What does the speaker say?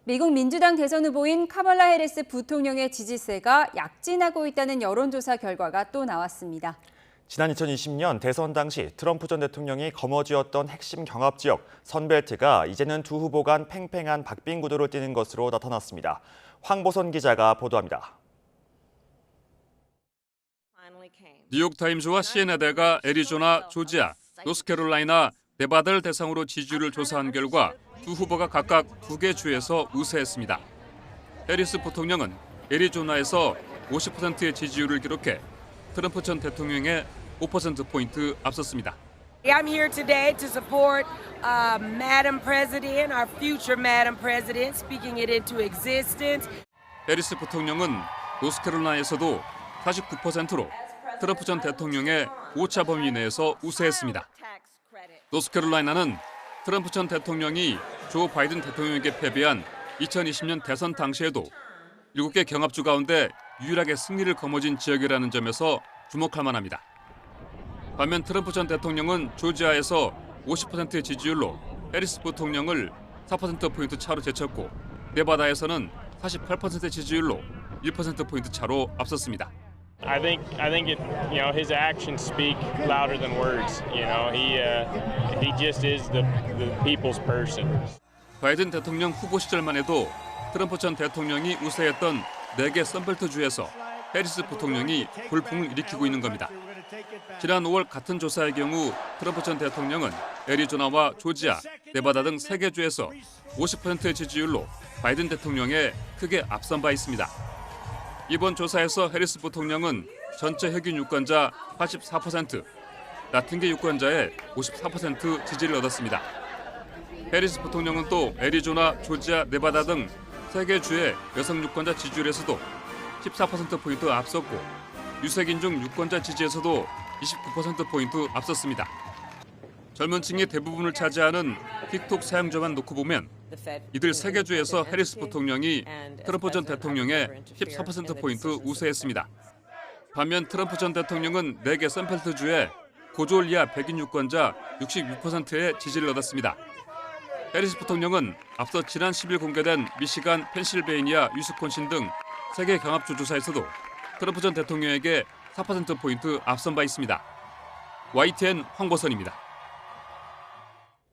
미국 민주당 대선 후보인 카멀라 해리스 부통령의 지지세가 약진하고 있다는 여론조사 결과가 또 나왔습니다. 지난 2020년 대선 당시 트럼프 전 대통령이 거머쥐었던 핵심 경합 지역 선벨트가 이제는 두 후보 간 팽팽한 박빙 구도를 띠는 것으로 나타났습니다. 황보선 기자가 보도합니다. 뉴욕타임즈와 CNN가 애리조나, 조지아, 노스캐롤라이나, 네바다를 대상으로 지지율을 조사한 결과 두 후보가 각각 2개 주에서 우세했습니다. 해리스 부통령은 애리조나에서 50%의 지지율을 기록해 트럼프 전 대통령의 5%포인트 앞섰습니다. I'm here today to support Madam President, our future Madam President, speaking it into existence. 해리스 부통령은 노스캐롤라이나에서도 49%로 트럼프 전 대통령의 오차 범위 내에서 우세했습니다. 노스캐롤라이나는 트럼프 전 대통령이 조 바이든 대통령에게 패배한 2020년 대선 당시에도 7개 경합주 가운데 유일하게 승리를 거머쥔 지역이라는 점에서 주목할 만합니다. 반면 트럼프 전 대통령은 조지아에서 50%의 지지율로 해리스 부통령을 4%포인트 차로 제쳤고 네바다에서는 48%의 지지율로 1%포인트 차로 앞섰습니다. I think his actions speak louder than words. He just is the people's person. 바이든 대통령 후보 시절만 해도 트럼프 전 대통령이 우세했던 4개 선벨트 주에서 해리스 부통령이 돌풍을 일으키고 있는 겁니다. 지난 5월 같은 조사의 경우 트럼프 전 대통령은 애리조나와 조지아, 네바다 등 3개 주에서 50%의 지지율로 바이든 대통령에 크게 앞선 바 있습니다. 이번 조사에서 해리스 부통령은 전체 흑인 유권자 84%, 라틴계 유권자의 54% 지지를 얻었습니다. 해리스 부통령은 또 애리조나, 조지아, 네바다 등 3개 주의 여성 유권자 지지율에서도 14%포인트 앞섰고 유색인종 유권자 지지에서도 29%포인트 앞섰습니다. 젊은 층의 대부분을 차지하는 틱톡 사용자만 놓고 보면 이들 3개 주에서 해리스 부통령이 트럼프 전 대통령의 14%포인트 우세했습니다. 반면 트럼프 전 대통령은 4개 선펠트 주에 고졸 이하 백인 유권자 66%의 지지를 얻었습니다. 해리스 부통령은 앞서 지난 10일 공개된 미시간, 펜실베이니아, 위스콘신 등 3개 경합주 조사에서도 트럼프 전 대통령에게 4%포인트 앞선 바 있습니다. YTN 황보선입니다.